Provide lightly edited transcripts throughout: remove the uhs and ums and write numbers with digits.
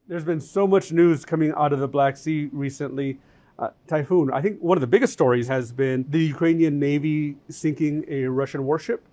There's been so much news coming out of the Black Sea recently. Typhoon, I think one of the biggest stories has been the Ukrainian Navy sinking a Russian warship.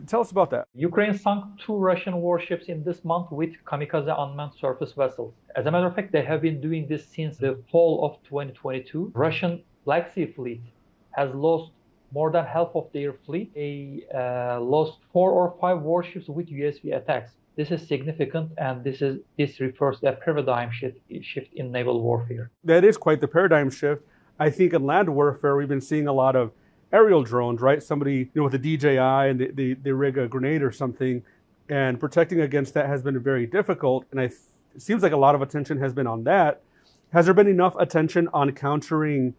Tell us about that. Ukraine sunk two Russian warships in this month with kamikaze unmanned surface vessels. As a matter of fact, they have been doing this since the fall of 2022. Russian Black Sea fleet has lost more than half of their fleet. They lost 4 or 5 warships with USV attacks. This is significant, and this refers to a paradigm shift in naval warfare. That is quite the paradigm shift. I think in land warfare, we've been seeing a lot of aerial drones, right? Somebody, with a DJI and they rig a grenade or something, and protecting against that has been very difficult. And it seems like a lot of attention has been on that. Has there been enough attention on countering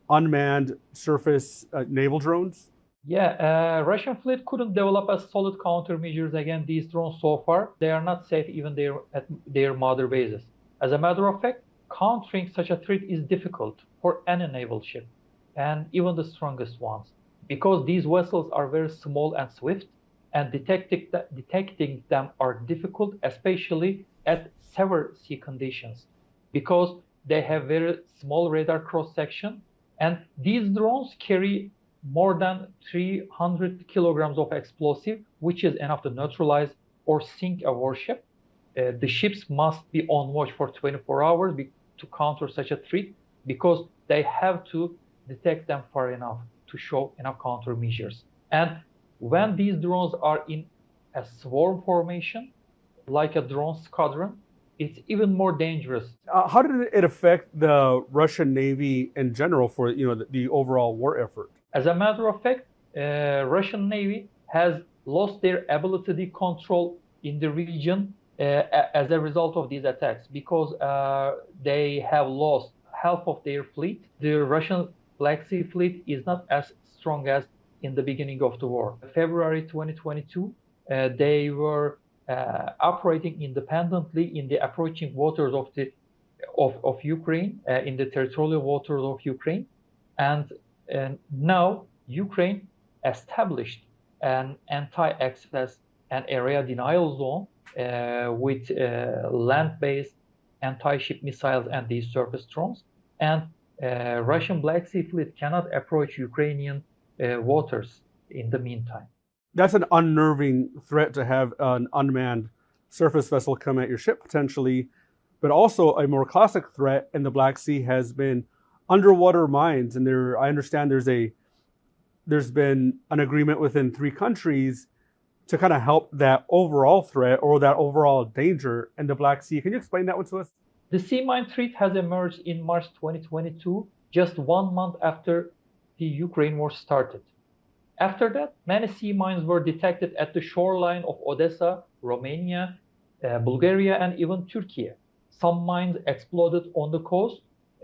unmanned surface naval drones? Yeah, Russian fleet couldn't develop a solid countermeasures against these drones so far. They are not safe even at their mother bases. As a matter of fact, countering such a threat is difficult for any naval ship, and even the strongest ones, because these vessels are very small and swift, and detecting them are difficult, especially at severe sea conditions, because they have very small radar cross-section, and these drones carry more than 300 kilograms of explosive, which is enough to neutralize or sink a warship. The ships must be on watch for 24 hours to counter such a threat, because they have to detect them far enough to show enough countermeasures. And when these drones are in a swarm formation, like a drone squadron, it's even more dangerous. How did it affect the Russian Navy in general for the overall war effort? As a matter of fact, Russian Navy has lost their ability to control in the region as a result of these attacks, because they have lost half of their fleet. The Russian Black Sea fleet is not as strong as in the beginning of the war. February 2022, they were operating independently in the approaching waters of Ukraine, in the territorial waters of Ukraine, and now Ukraine established an anti-access and area denial zone with land-based anti-ship missiles and these surface drones, and Russian Black Sea fleet cannot approach Ukrainian waters in the meantime. That's an unnerving threat to have an unmanned surface vessel come at your ship potentially, but also a more classic threat in the Black Sea has been underwater mines. And I understand there's been an agreement within 3 countries to kind of help that overall threat or that overall danger in the Black Sea. Can you explain that one to us? The sea mine threat has emerged in March 2022, just 1 month after the Ukraine war started. After that, many sea mines were detected at the shoreline of Odessa, Romania, Bulgaria, and even Turkey. Some mines exploded on the coast,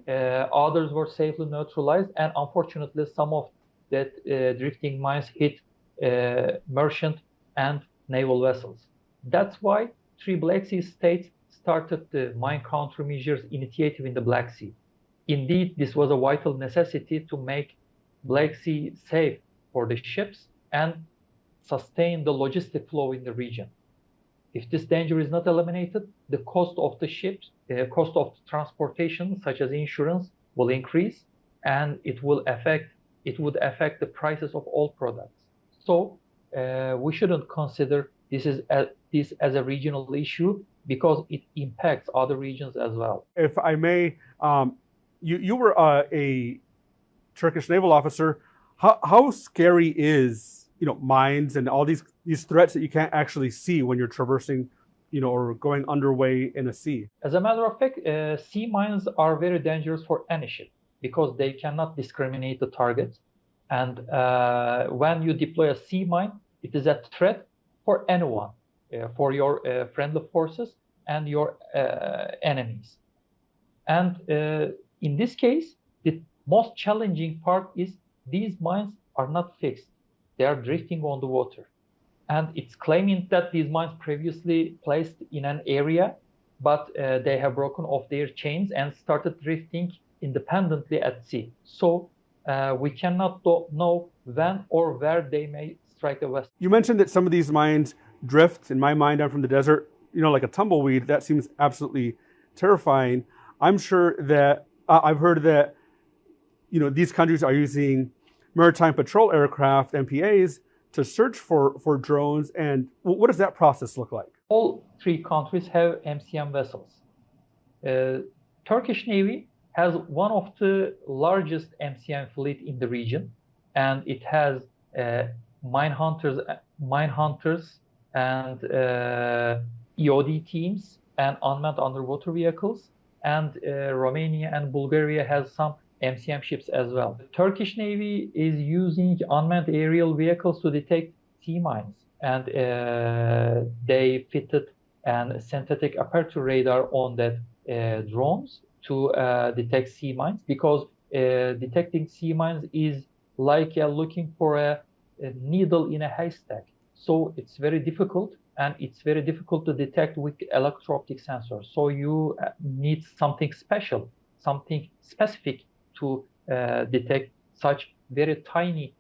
others were safely neutralized, and unfortunately, some of that drifting mines hit merchant and naval vessels. That's why 3 Black Sea states started the mine countermeasures initiative in the Black Sea. Indeed, this was a vital necessity to make Black Sea safe for the ships and sustain the logistic flow in the region. If this danger is not eliminated, the cost of the ships, the cost of transportation, such as insurance, will increase, and it would affect the prices of all products. So we shouldn't consider this as a regional issue, because it impacts other regions as well. If I may, you were a Turkish naval officer. How scary is mines and all these threats that you can't actually see when you're traversing, or going underway in a sea? As a matter of fact, sea mines are very dangerous for any ship, because they cannot discriminate the targets. And when you deploy a sea mine, it is a threat for anyone, for your friendly forces and your enemies. And in this case, the most challenging part is these mines are not fixed. They are drifting on the water. And it's claiming that these mines previously placed in an area, but they have broken off their chains and started drifting independently at sea. So we cannot know when or where they may strike a vessel. You mentioned that some of these mines drift. In my mind, I'm from the desert, like a tumbleweed. That seems absolutely terrifying. I'm sure that I've heard that these countries are using maritime patrol aircraft (MPAs) to search for drones. And what does that process look like? All three countries have MCM vessels. Turkish Navy has one of the largest MCM fleet in the region, and it has mine hunters and EOD teams and unmanned underwater vehicles. And Romania and Bulgaria has some MCM ships as well. The Turkish Navy is using unmanned aerial vehicles to detect sea mines, and they fitted a synthetic aperture radar on that drones to detect sea mines, because detecting sea mines is like looking for a needle in a haystack. So it's very difficult, and it's very difficult to detect with electro-optic sensors. So you need something special, something specific to detect such very tiny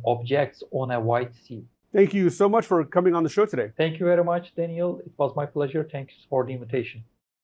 objects on a wide sea. Thank you so much for coming on the show today. Thank you very much, Daniel. It was my pleasure. Thanks for the invitation.